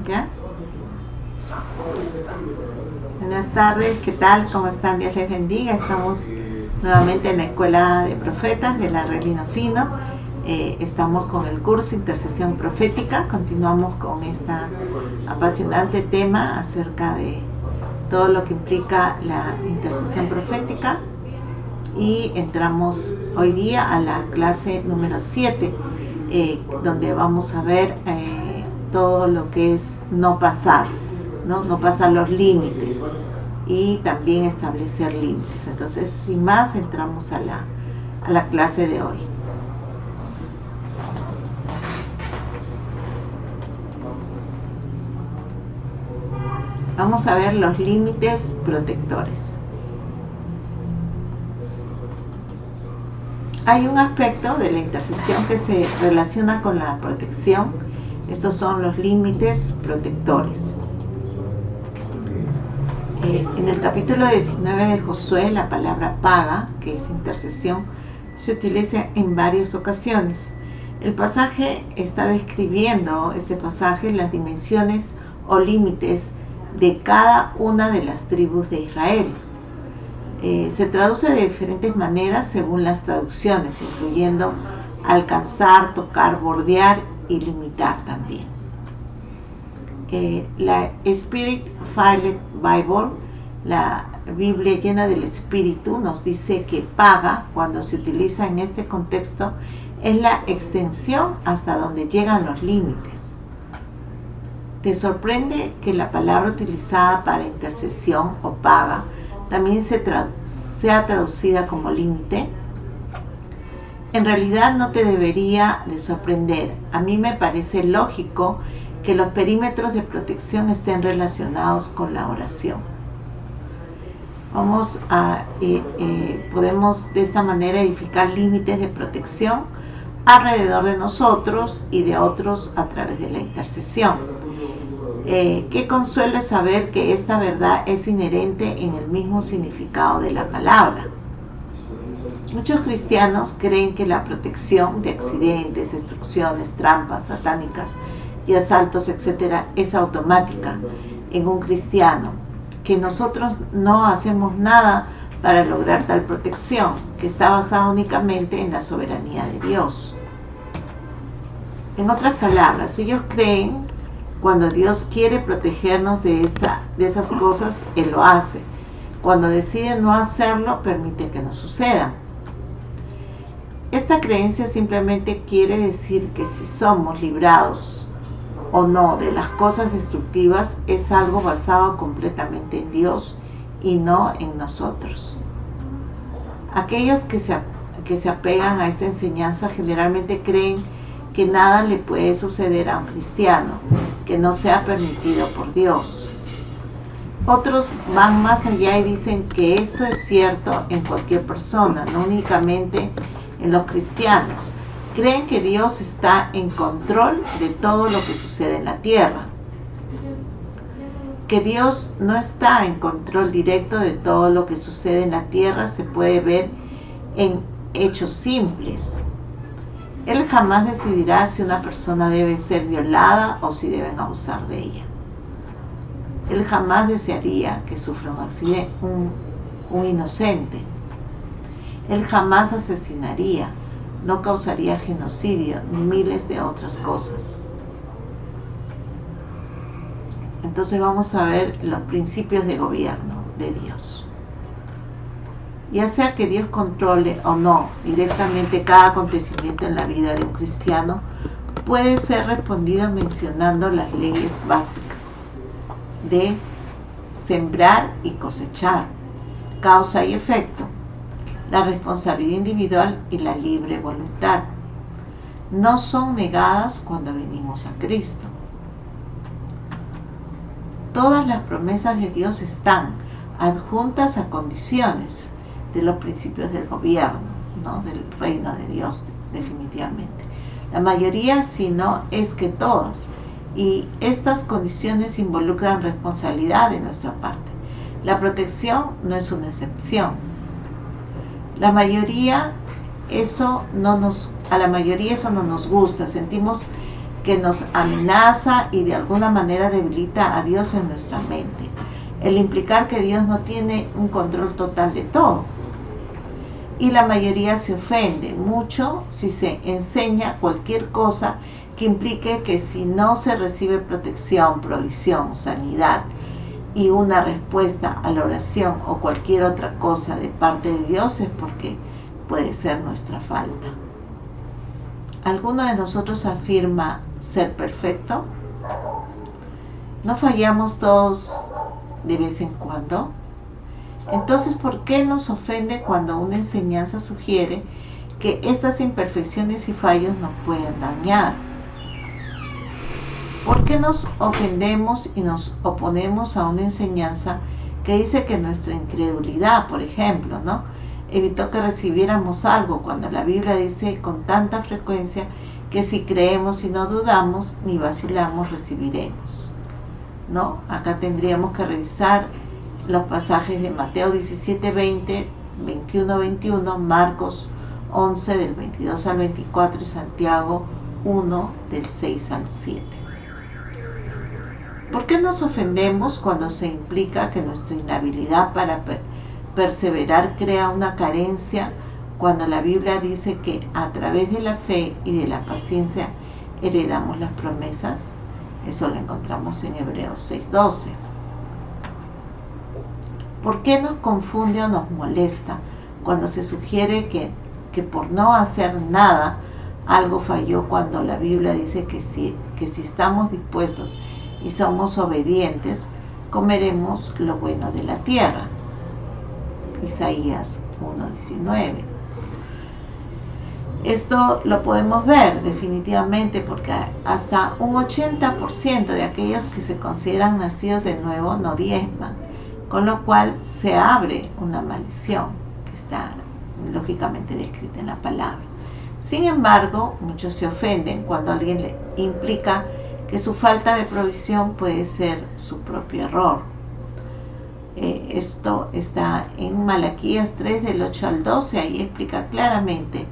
¿Ya? Buenas tardes, ¿qué tal? ¿Cómo están? Dios les bendiga. Estamos nuevamente en la Escuela de Profetas de la Reglino Fino. Estamos con el curso Intercesión Profética. Continuamos con este apasionante tema acerca de todo lo que implica la intercesión profética. Y entramos hoy día a la clase número 7, donde vamos a ver todo lo que es no pasar los límites y también establecer límites. Entonces, sin más, entramos a la clase de hoy. Vamos a ver los límites protectores. Hay un aspecto de la intercesión que se relaciona con la protección. Estos son los límites protectores. En el capítulo 19 de Josué, la palabra paga, que es intercesión, se utiliza en varias ocasiones. El pasaje está describiendo, las dimensiones o límites de cada una de las tribus de Israel. Se traduce de diferentes maneras según las traducciones, incluyendo alcanzar, tocar, bordear y limitar también. La Spirit-Filled Bible, la Biblia llena del Espíritu, nos dice que paga, cuando se utiliza en este contexto, es la extensión hasta donde llegan los límites. ¿Te sorprende que la palabra utilizada para intercesión o paga también sea traducida como límite? En realidad no te debería de sorprender. A mí me parece lógico que los perímetros de protección estén relacionados con la oración. Podemos de esta manera edificar límites de protección alrededor de nosotros y de otros a través de la intercesión. Qué consuelo es saber que esta verdad es inherente en el mismo significado de la palabra. Muchos cristianos creen que la protección de accidentes, destrucciones, trampas satánicas y asaltos, etc., es automática en un cristiano, que nosotros no hacemos nada para lograr tal protección, que está basada únicamente en la soberanía de Dios. En otras palabras, ellos creen cuando Dios quiere protegernos de esas cosas, Él lo hace. Cuando decide no hacerlo, permite que no sucedan. Esta creencia simplemente quiere decir que si somos librados o no de las cosas destructivas es algo basado completamente en Dios y no en nosotros. Aquellos que se apegan a esta enseñanza generalmente creen que nada le puede suceder a un cristiano que no sea permitido por Dios. Otros van más allá y dicen que esto es cierto en cualquier persona, no únicamente en los cristianos. Creen que Dios está en control de todo lo que sucede en la tierra. Que Dios no está en control directo de todo lo que sucede en la tierra se puede ver en hechos simples. Él jamás decidirá si una persona debe ser violada o si deben abusar de ella. Él jamás desearía que sufra un accidente, un inocente. Él jamás asesinaría, no causaría genocidio, ni miles de otras cosas. Entonces vamos a ver los principios de gobierno de Dios. Ya sea que Dios controle o no directamente cada acontecimiento en la vida de un cristiano, puede ser respondido mencionando las leyes básicas de sembrar y cosechar, causa y efecto, la responsabilidad individual y la libre voluntad. No son negadas cuando venimos a Cristo. Todas las promesas de Dios están adjuntas a condiciones de los principios del gobierno, ¿no? Del reino de Dios, definitivamente. La mayoría, si no es que todas. Y estas condiciones involucran responsabilidad de nuestra parte. La protección no es una excepción. A la mayoría eso no nos gusta, sentimos que nos amenaza y de alguna manera debilita a Dios en nuestra mente. El implicar que Dios no tiene un control total de todo. Y la mayoría se ofende mucho si se enseña cualquier cosa que implique que si no se recibe protección, provisión, sanidad y una respuesta a la oración o cualquier otra cosa de parte de Dios, es porque puede ser nuestra falta. ¿Alguno de nosotros afirma ser perfecto? ¿No fallamos todos de vez en cuando? Entonces, ¿por qué nos ofende cuando una enseñanza sugiere que estas imperfecciones y fallos nos pueden dañar? ¿Por qué nos ofendemos y nos oponemos a una enseñanza que dice que nuestra incredulidad, por ejemplo, evitó que recibiéramos algo, cuando la Biblia dice con tanta frecuencia que si creemos y no dudamos ni vacilamos, recibiremos? Acá tendríamos que revisar los pasajes de Mateo 17, 20, 21, 21, Marcos 11 del 22 al 24 y Santiago 1 del 6 al 7. ¿Por qué nos ofendemos cuando se implica que nuestra inhabilidad para perseverar crea una carencia, cuando la Biblia dice que a través de la fe y de la paciencia heredamos las promesas? Eso lo encontramos en Hebreos 6:12. ¿Por qué nos confunde o nos molesta cuando se sugiere que por no hacer nada algo falló, cuando la Biblia dice que si estamos dispuestos y somos obedientes, comeremos lo bueno de la tierra? Isaías 1:19. Esto lo podemos ver definitivamente porque hasta un 80% de aquellos que se consideran nacidos de nuevo no diezman, con lo cual se abre una maldición que está lógicamente descrita en la palabra. Sin embargo, muchos se ofenden cuando alguien le implica que su falta de provisión puede ser su propio error. Esto está en Malaquías 3 del 8 al 12, ahí explica claramente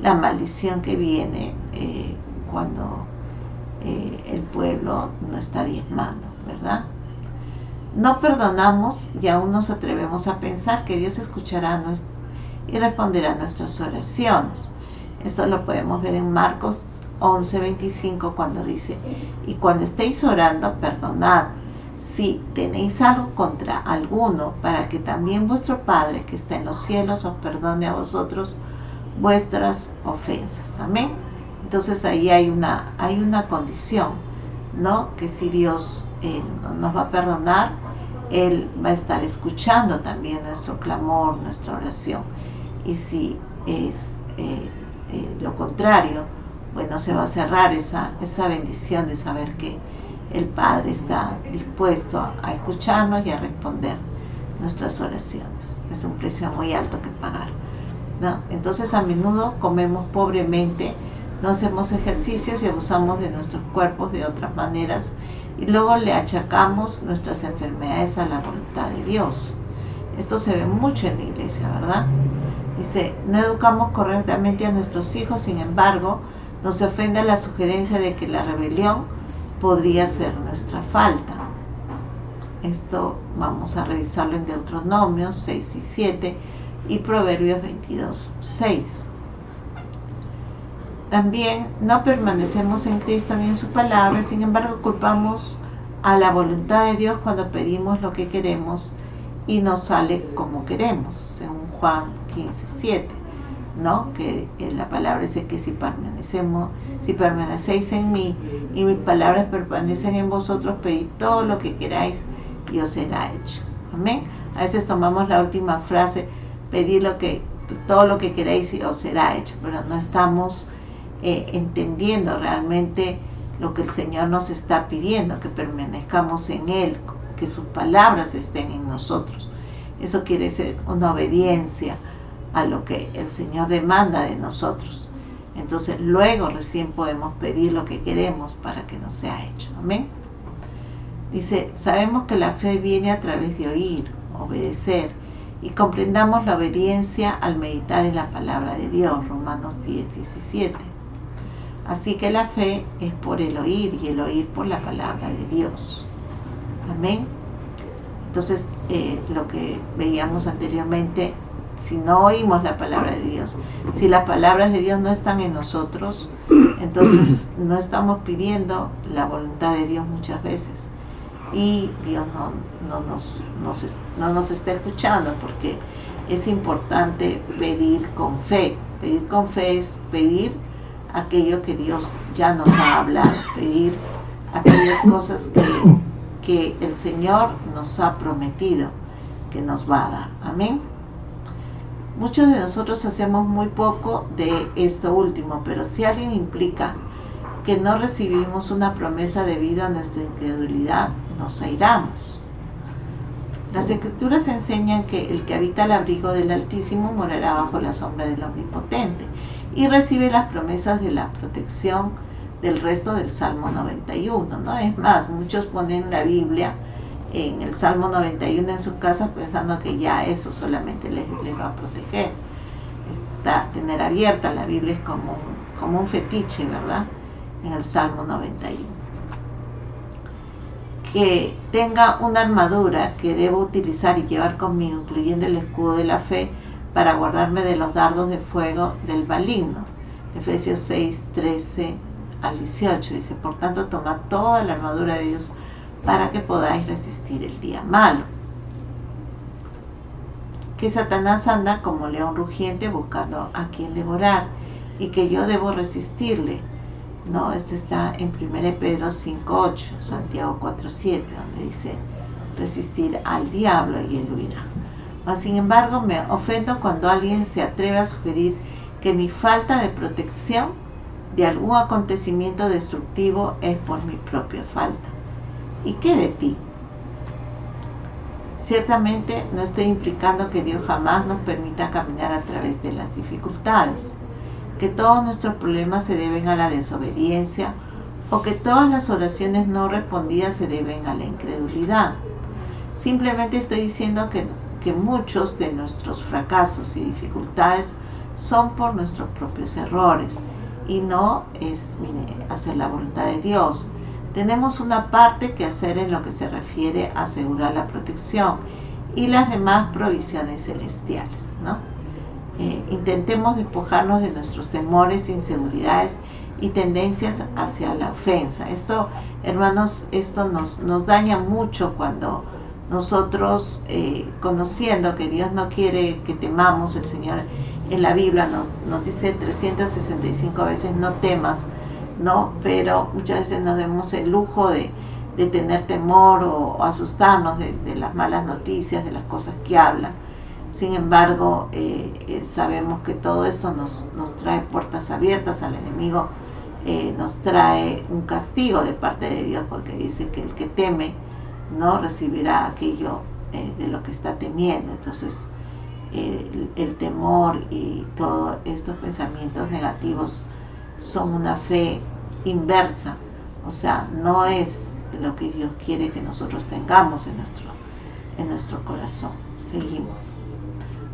la maldición que viene cuando el pueblo no está diezmando, ¿verdad? No perdonamos y aún nos atrevemos a pensar que Dios escuchará y responderá a nuestras oraciones. Esto lo podemos ver en Marcos 11:25, cuando dice: y cuando estéis orando, perdonad si tenéis algo contra alguno, para que también vuestro Padre que está en los cielos os perdone a vosotros vuestras ofensas. Amén. Entonces ahí hay una condición, que si Dios nos va a perdonar, Él va a estar escuchando también nuestro clamor, nuestra oración. Y si es lo contrario, bueno, se va a cerrar esa bendición de saber que el Padre está dispuesto a escucharnos y a responder nuestras oraciones. Es un precio muy alto que pagar, Entonces a menudo comemos pobremente, no hacemos ejercicios y abusamos de nuestros cuerpos de otras maneras, y luego le achacamos nuestras enfermedades a la voluntad de Dios. Esto se ve mucho en la iglesia, ¿verdad? Dice, no educamos correctamente a nuestros hijos, sin embargo, nos ofende la sugerencia de que la rebelión podría ser nuestra falta. Esto vamos a revisarlo en Deuteronomio 6 y 7 y Proverbios 22:6. También no permanecemos en Cristo ni en su palabra, sin embargo culpamos a la voluntad de Dios cuando pedimos lo que queremos y no sale como queremos, según Juan 15:7, que la palabra dice que si permanecéis en mí y mis palabras permanecen en vosotros, pedid todo lo que queráis y os será hecho. Amén. A veces tomamos la última frase, pedid todo lo que queráis y os será hecho, pero no estamos entendiendo realmente lo que el Señor nos está pidiendo, que permanezcamos en Él, que sus palabras estén en nosotros. Eso quiere decir una obediencia a lo que el Señor demanda de nosotros. Entonces luego recién podemos pedir lo que queremos para que nos sea hecho. Amén. Dice, sabemos que la fe viene a través de oír, obedecer, y comprendamos la obediencia al meditar en la palabra de Dios. Romanos 10:17. Así que la fe es por el oír y el oír por la palabra de Dios. Amén. Entonces, lo que veíamos anteriormente, si no oímos la palabra de Dios, si las palabras de Dios no están en nosotros, entonces no estamos pidiendo la voluntad de Dios muchas veces. Y Dios no nos está escuchando, porque es importante pedir con fe. Pedir con fe es pedir aquello que Dios ya nos ha hablado, pedir aquellas cosas que el Señor nos ha prometido que nos va a dar. Amén. Muchos de nosotros hacemos muy poco de esto último, pero si alguien implica que no recibimos una promesa debido a nuestra incredulidad, nos airamos. Las Escrituras enseñan que el que habita al abrigo del Altísimo morará bajo la sombra del Omnipotente y recibe las promesas de la protección del resto del Salmo 91, ¿no? Es más, muchos ponen la Biblia en el Salmo 91 en sus casas pensando que ya eso solamente les va a proteger. Tener abierta la Biblia es como un fetiche, ¿verdad? En el Salmo 91. Que tenga una armadura que debo utilizar y llevar conmigo, incluyendo el escudo de la fe, para guardarme de los dardos de fuego del maligno. Efesios 6, 13 al 18 dice: por tanto, tomad toda la armadura de Dios para que podáis resistir el día malo. Que Satanás anda como león rugiente buscando a quien devorar, y que yo debo resistirle. No, esto está en 1 Pedro 5:8, Santiago 4:7, donde dice: resistir al diablo y él huirá. Mas sin embargo me ofendo cuando alguien se atreve a sugerir que mi falta de protección de algún acontecimiento destructivo es por mi propia falta. ¿Y qué de ti? Ciertamente no estoy implicando que Dios jamás nos permita caminar a través de las dificultades, que todos nuestros problemas se deben a la desobediencia o que todas las oraciones no respondidas se deben a la incredulidad. Simplemente estoy diciendo que muchos de nuestros fracasos y dificultades son por nuestros propios errores y no es hacer la voluntad de Dios. Tenemos una parte que hacer en lo que se refiere a asegurar la protección y las demás provisiones celestiales, ¿no? Intentemos despojarnos de nuestros temores, inseguridades y tendencias hacia la ofensa. Esto, hermanos, esto nos daña mucho cuando nosotros, conociendo que Dios no quiere que temamos, el Señor en la Biblia nos dice 365 veces no temas, ¿no? Pero muchas veces nos damos el lujo de tener temor o asustarnos de las malas noticias, de las cosas que hablan. Sin embargo, sabemos que todo esto nos trae puertas abiertas al enemigo, nos trae un castigo de parte de Dios, porque dice que el que teme no recibirá aquello de lo que está temiendo. Entonces, el temor y todos estos pensamientos negativos son una fe inversa, o sea, no es lo que Dios quiere que nosotros tengamos en nuestro corazón. Seguimos.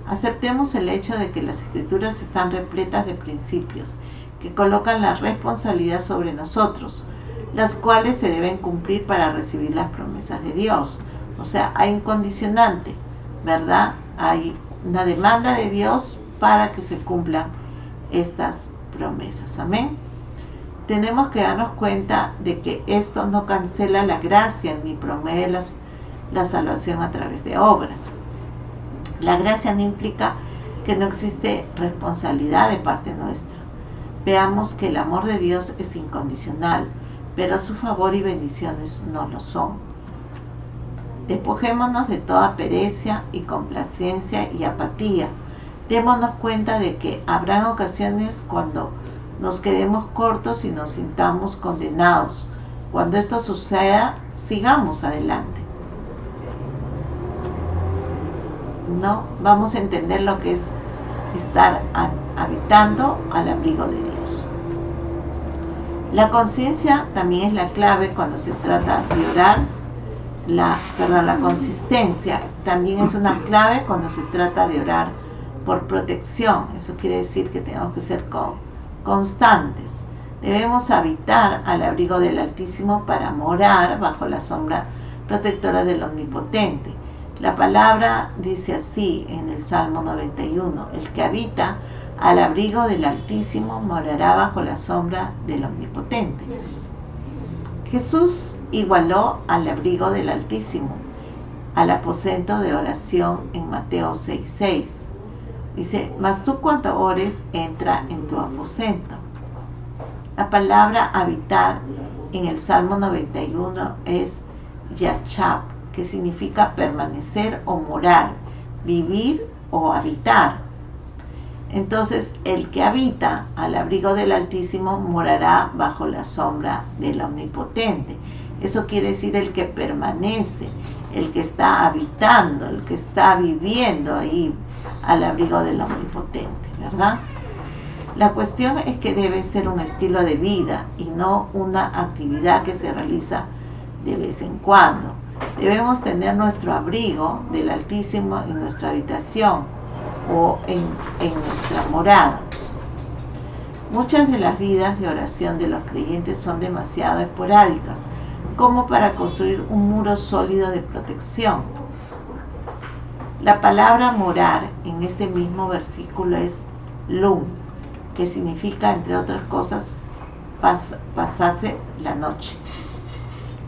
Aceptemos el hecho de que las Escrituras están repletas de principios que colocan la responsabilidad sobre nosotros, las cuales se deben cumplir para recibir las promesas de Dios. O sea, hay un condicionante, ¿verdad? Hay una demanda de Dios para que se cumplan estas promesas. Amén. Tenemos que darnos cuenta de que esto no cancela la gracia ni promueve la salvación a través de obras. La gracia no implica que no existe responsabilidad de parte nuestra. Veamos que el amor de Dios es incondicional, pero su favor y bendiciones no lo son. Despojémonos de toda pereza y complacencia y apatía. Démonos cuenta de que habrán ocasiones cuando nos quedemos cortos y nos sintamos condenados. Cuando esto suceda, sigamos adelante. No vamos a entender lo que es estar habitando al abrigo de Dios. La conciencia también es la clave cuando se trata de orar. La consistencia también es una clave cuando se trata de orar por protección. Eso quiere decir que tenemos que ser constantes. Debemos habitar al abrigo del Altísimo para morar bajo la sombra protectora del Omnipotente. La palabra dice así en el Salmo 91: el que habita al abrigo del Altísimo morará bajo la sombra del Omnipotente. Jesús igualó al abrigo del Altísimo al aposento de oración en Mateo 6:6. Dice: mas tú cuando ores, entra en tu aposento. La palabra habitar en el Salmo 91 es yachab, que significa permanecer o morar, vivir o habitar. Entonces, el que habita al abrigo del Altísimo morará bajo la sombra del Omnipotente. Eso quiere decir el que permanece, el que está habitando, el que está viviendo ahí al abrigo del Omnipotente, ¿verdad? La cuestión es que debe ser un estilo de vida y no una actividad que se realiza de vez en cuando. Debemos tener nuestro abrigo del Altísimo en nuestra habitación o en nuestra morada. Muchas de las vidas de oración de los creyentes son demasiado esporádicas como para construir un muro sólido de protección. La palabra morar en este mismo versículo es lum, que significa, entre otras cosas, pasase la noche.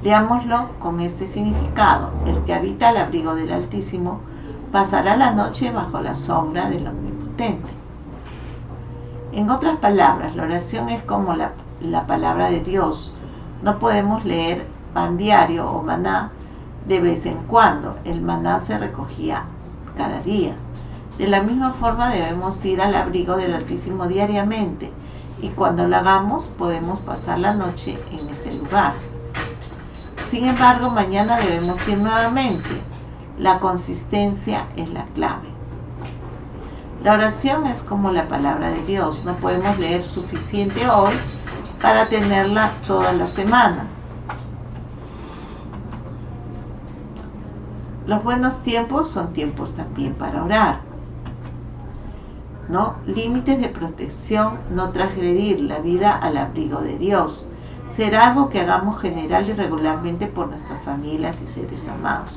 Leámoslo con este significado: el que habita al abrigo del Altísimo pasará la noche bajo la sombra del Omnipotente. En otras palabras, la oración es como la palabra de Dios. No podemos leer pan diario o maná de vez en cuando. El maná se recogía cada día. De la misma forma debemos ir al abrigo del Altísimo diariamente, y cuando lo hagamos podemos pasar la noche en ese lugar. Sin embargo, mañana debemos ir nuevamente. La consistencia es la clave. La oración es como la palabra de Dios. No podemos leer suficiente hoy para tenerla toda la semana. Los buenos tiempos son tiempos también para orar, ¿no? Límites de protección: no transgredir la vida al abrigo de Dios. Será algo que hagamos general y regularmente por nuestras familias y seres amados.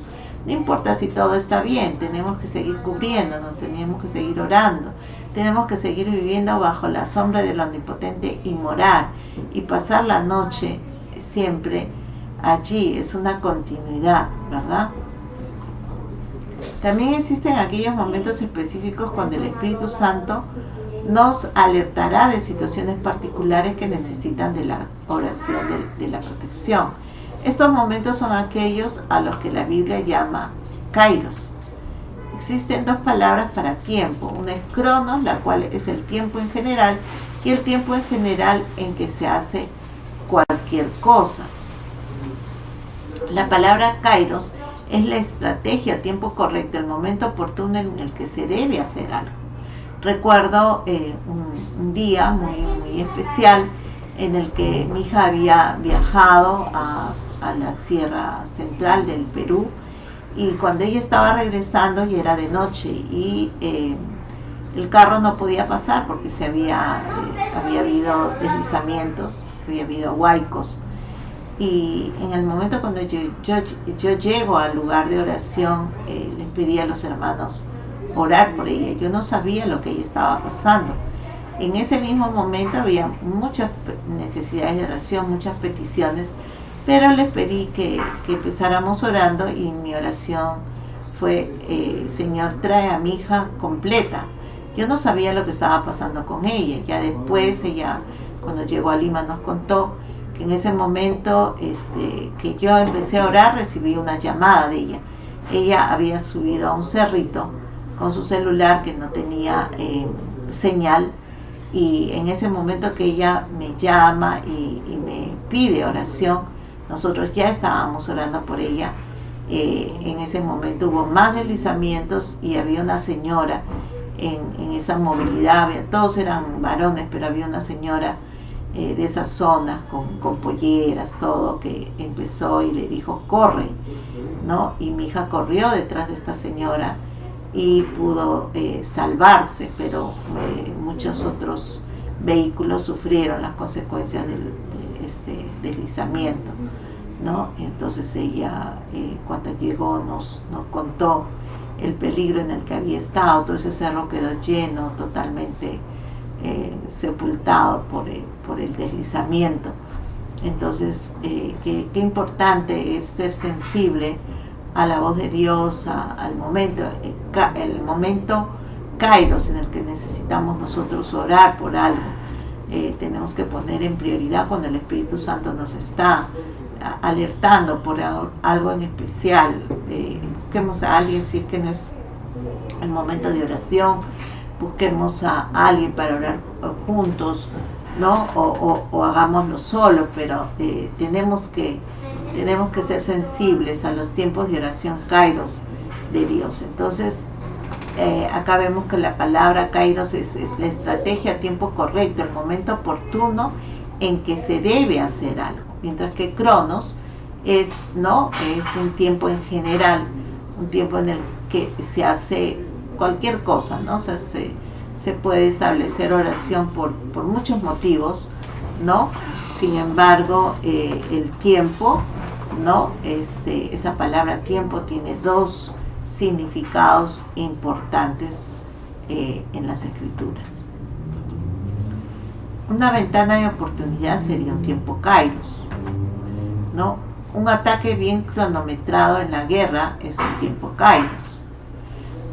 No importa si todo está bien, tenemos que seguir cubriéndonos, tenemos que seguir orando, tenemos que seguir viviendo bajo la sombra del Omnipotente y morar y pasar la noche siempre allí. Es una continuidad, ¿verdad? También existen aquellos momentos específicos cuando el Espíritu Santo nos alertará de situaciones particulares que necesitan de la oración de la protección. Estos momentos son aquellos a los que la Biblia llama kairos. Existen dos palabras para tiempo. Una es cronos, la cual es el tiempo en general, y el tiempo en general en que se hace cualquier cosa. La palabra kairos es la estrategia, tiempo correcto, el momento oportuno en el que se debe hacer algo. Recuerdo un día muy especial en el que mi hija había viajado a la Sierra Central del Perú, y cuando ella estaba regresando ya era de noche y el carro no podía pasar porque había habido deslizamientos, había habido huaicos. Y en el momento cuando yo llego al lugar de oración, les pedí a los hermanos orar por ella. Yo no sabía lo que ella estaba pasando. En ese mismo momento había muchas necesidades de oración, muchas peticiones, pero les pedí que empezáramos orando, y mi oración fue: Señor, trae a mi hija completa. Yo no sabía lo que estaba pasando con ella. Ya después ella, cuando llegó a Lima, nos contó que en ese momento que yo empecé a orar, recibí una llamada de ella. Ella había subido a un cerrito con su celular que no tenía señal, y en ese momento que ella me llama y me pide oración, nosotros ya estábamos orando por ella. En ese momento hubo más deslizamientos y había una señora en esa movilidad. Todos eran varones, pero había una señora de esas zonas con polleras, todo, que empezó y le dijo: corre, ¿no? Y mi hija corrió detrás de esta señora y pudo salvarse, pero muchos otros vehículos sufrieron las consecuencias de este deslizamiento, ¿no? Entonces ella, cuando llegó, nos contó el peligro en el que había estado. Todo ese cerro quedó lleno, totalmente sepultado por el deslizamiento. Entonces, qué importante es ser sensible a la voz de Dios, al momento, el momento kairos en el que necesitamos nosotros orar por algo. Tenemos que poner en prioridad cuando el Espíritu Santo nos está alertando por algo en especial. Busquemos a alguien, si es que no es el momento de oración, busquemos a alguien para orar juntos, ¿no? O hagámoslo solo, pero tenemos que ser sensibles a los tiempos de oración kairos de Dios. Entonces, acá vemos que la palabra kairos es la estrategia a tiempo correcto, el momento oportuno en que se debe hacer algo, mientras que cronos es un tiempo en general, un tiempo en el que se hace cualquier cosa, ¿no? O sea, se puede establecer oración por muchos motivos, ¿no? Sin embargo, el tiempo, ¿no? Esa palabra tiempo tiene dos significados importantes en las Escrituras. Una ventana de oportunidad sería un tiempo kairos, ¿no? Un ataque bien cronometrado en la guerra es un tiempo kairos.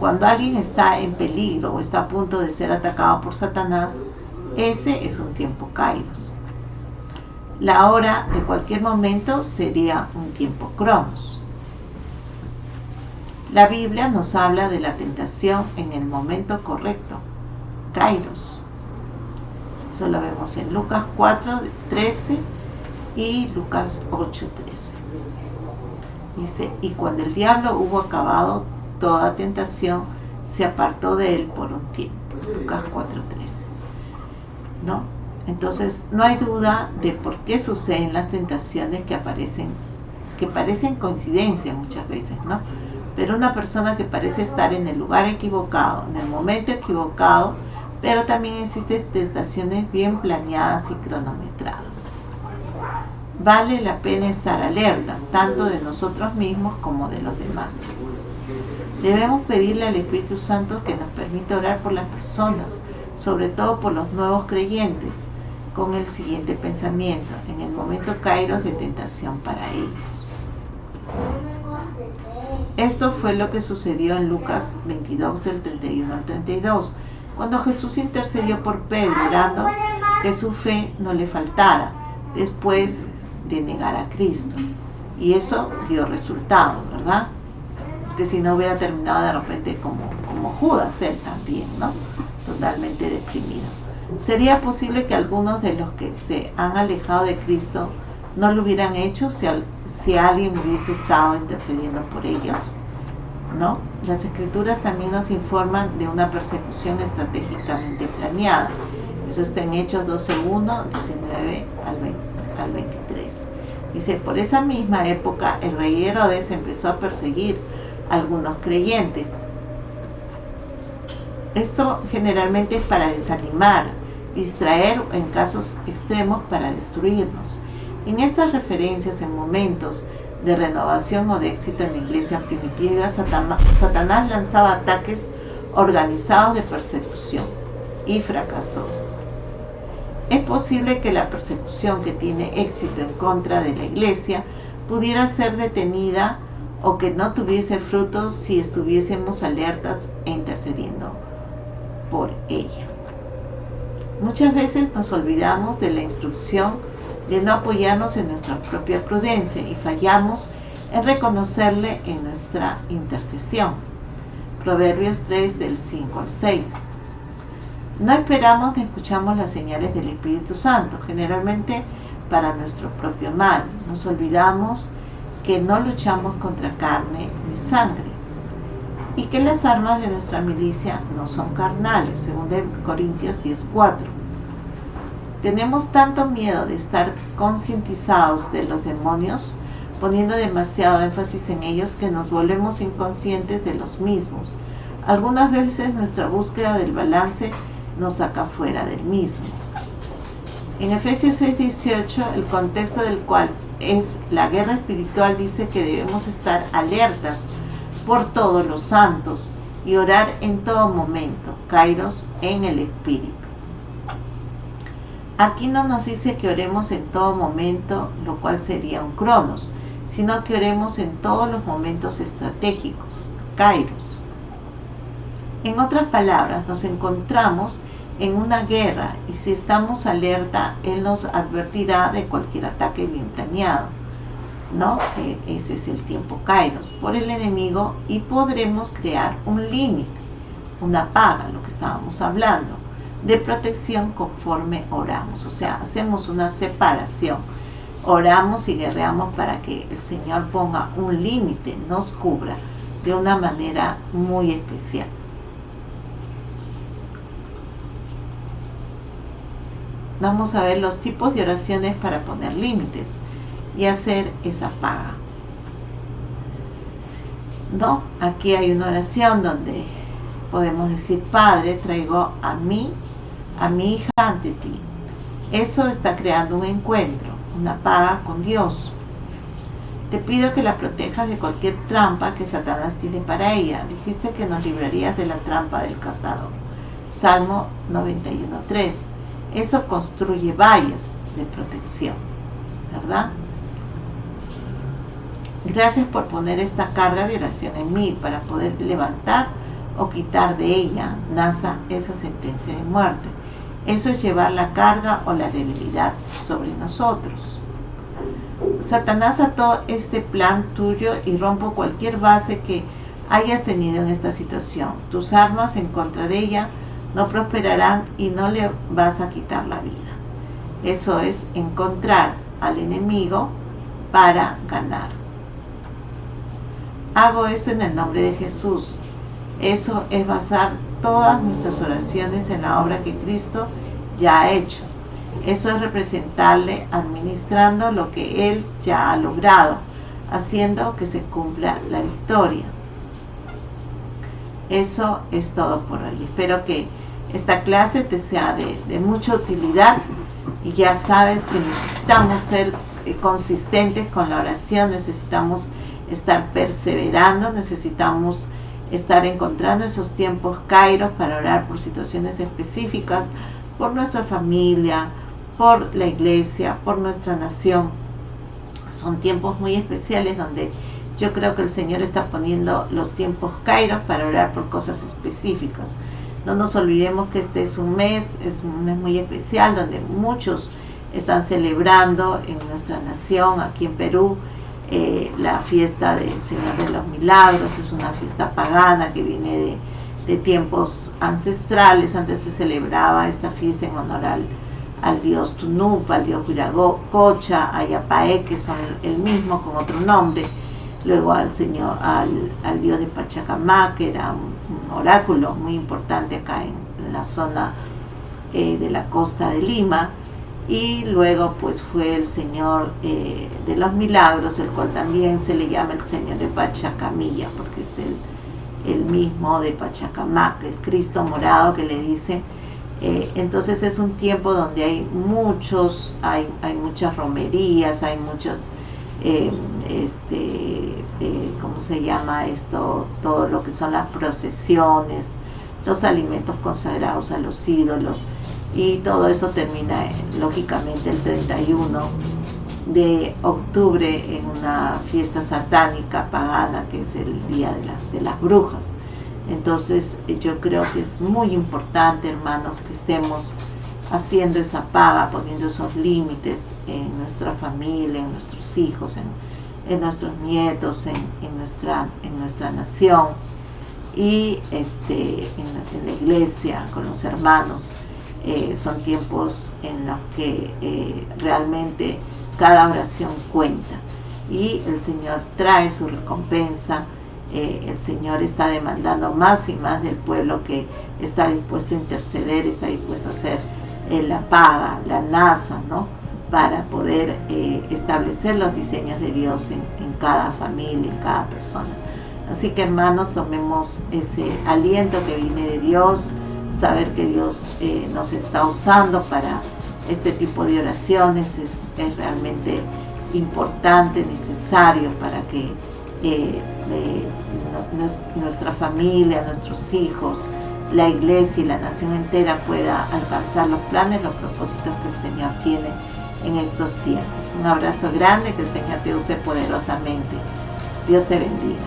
Cuando alguien está en peligro o está a punto de ser atacado por Satanás, ese es un tiempo kairos. La hora de cualquier momento sería un tiempo cronos. La Biblia nos habla de la tentación en el momento correcto, kairos. Eso lo vemos en Lucas 4:13 y Lucas 8:13. Dice, y cuando el diablo hubo acabado toda tentación, se apartó de él por un tiempo. Lucas 4:13. ¿No? Entonces, no hay duda de por qué suceden las tentaciones que parecen coincidencia muchas veces, ¿no? Pero una persona que parece estar en el lugar equivocado, en el momento equivocado, pero también existen tentaciones bien planeadas y cronometradas. Vale la pena estar alerta, tanto de nosotros mismos como de los demás. Debemos pedirle al Espíritu Santo que nos permita orar por las personas, sobre todo por los nuevos creyentes, con el siguiente pensamiento, en el momento kairos de tentación para ellos. Esto fue lo que sucedió en Lucas 22, del 31 al 32, cuando Jesús intercedió por Pedro, orando que su fe no le faltara después de negar a Cristo. Y eso dio resultado, ¿verdad? Que si no hubiera terminado de repente como Judas, él también, ¿no? Totalmente deprimido. ¿Sería posible que algunos de los que se han alejado de Cristo no lo hubieran hecho si alguien hubiese estado intercediendo por ellos? ¿No? Las Escrituras también nos informan de una persecución estratégicamente planeada. Eso está en Hechos 12:1, 19 al 23. Dice, por esa misma época el rey Herodes empezó a perseguir a algunos creyentes. Esto generalmente es para desanimar, distraer o en casos extremos para destruirnos. En estas referencias, en momentos de renovación o de éxito en la iglesia primitiva, Satanás lanzaba ataques organizados de persecución y fracasó. Es posible que la persecución que tiene éxito en contra de la iglesia pudiera ser detenida o que no tuviese frutos si estuviésemos alertas e intercediendo por ella. Muchas veces nos olvidamos de la instrucción de no apoyarnos en nuestra propia prudencia y fallamos en reconocerle en nuestra intercesión. Proverbios 3, del 5 al 6. No esperamos ni escuchamos las señales del Espíritu Santo, generalmente para nuestro propio mal. Nos olvidamos que no luchamos contra carne ni sangre y que las armas de nuestra milicia no son carnales, según Corintios 10:4. Tenemos tanto miedo de estar concientizados de los demonios, poniendo demasiado énfasis en ellos, que nos volvemos inconscientes de los mismos. Algunas veces nuestra búsqueda del balance nos saca fuera del mismo. En Efesios 6:18, el contexto del cual es la guerra espiritual, dice que debemos estar alertas por todos los santos y orar en todo momento, kairos en el espíritu. Aquí no nos dice que oremos en todo momento, lo cual sería un cronos, sino que oremos en todos los momentos estratégicos, kairos. En otras palabras, nos encontramos en una guerra y si estamos alerta, Él nos advertirá de cualquier ataque bien planeado, ¿no? Ese es el tiempo kairos por el enemigo y podremos crear un límite, una paga, lo que estábamos hablando, de protección conforme oramos. O sea, hacemos una separación, oramos y guerreamos para que el Señor ponga un límite, nos cubra de una manera muy especial. Vamos a ver los tipos de oraciones para poner límites y hacer esa paga, ¿no? Aquí hay una oración donde podemos decir: Padre, traigo a mi hija ante ti. Eso está creando un encuentro, una paga con Dios. Te pido que la protejas de cualquier trampa que Satanás tiene para ella. Dijiste que nos librarías de la trampa del cazador. Salmo 91:3. Eso construye vallas de protección, ¿verdad? Gracias por poner esta carga de oración en mí para poder levantar o quitar de ella, Nasa, esa sentencia de muerte. Eso es llevar la carga o la debilidad sobre nosotros. Satanás ató este plan tuyo y rompo cualquier base que hayas tenido en esta situación. Tus armas en contra de ella no prosperarán y no le vas a quitar la vida. Eso es encontrar al enemigo para ganar. Hago esto en el nombre de Jesús. Eso es basar todas nuestras oraciones en la obra que Cristo ya ha hecho. Eso es representarle administrando lo que Él ya ha logrado, haciendo que se cumpla la victoria. Eso es todo por hoy. Espero que esta clase te sea de mucha utilidad y ya sabes que necesitamos ser consistentes con la oración, necesitamos estar perseverando, necesitamos estar encontrando esos tiempos kairos para orar por situaciones específicas, por nuestra familia, por la iglesia, por nuestra nación. Son tiempos muy especiales donde yo creo que el Señor está poniendo los tiempos kairos para orar por cosas específicas. No nos olvidemos que este es un mes muy especial donde muchos están celebrando en nuestra nación, aquí en Perú, la fiesta del Señor de los Milagros. Es una fiesta pagana que viene de tiempos ancestrales. Antes se celebraba esta fiesta en honor al dios Tunupa, al dios Huiracocha, a Yapaé, que son el mismo con otro nombre. Luego al dios de Pachacamac, que era un oráculo muy importante acá en la zona de la costa de Lima. Y luego pues fue el Señor de los Milagros, el cual también se le llama el Señor de Pachacamilla, porque es el mismo de Pachacamac, el Cristo morado que le dicen. Entonces es un tiempo donde hay muchas romerías, hay muchas, ¿cómo se llama esto? Todo lo que son las procesiones, los alimentos consagrados a los ídolos, y todo esto termina lógicamente el 31 de octubre en una fiesta satánica pagana que es el día de las brujas. Entonces yo creo que es muy importante, hermanos, que estemos haciendo esa paga, poniendo esos límites en nuestra familia, en nuestros hijos, en nuestros nietos, en nuestra nación, y en la iglesia, con los hermanos. Son tiempos en los que realmente cada oración cuenta y el Señor trae su recompensa. El Señor está demandando más y más del pueblo que está dispuesto a interceder, está dispuesto a hacer la paga, la nasa, ¿no? Para poder establecer los diseños de Dios en cada familia, en cada persona. Así que, hermanos, tomemos ese aliento que viene de Dios, saber que Dios nos está usando para este tipo de oraciones es realmente importante, necesario para que nuestra familia, nuestros hijos, la iglesia y la nación entera pueda alcanzar los planes, los propósitos que el Señor tiene en estos tiempos. Un abrazo grande, que el Señor te use poderosamente. Dios te bendiga.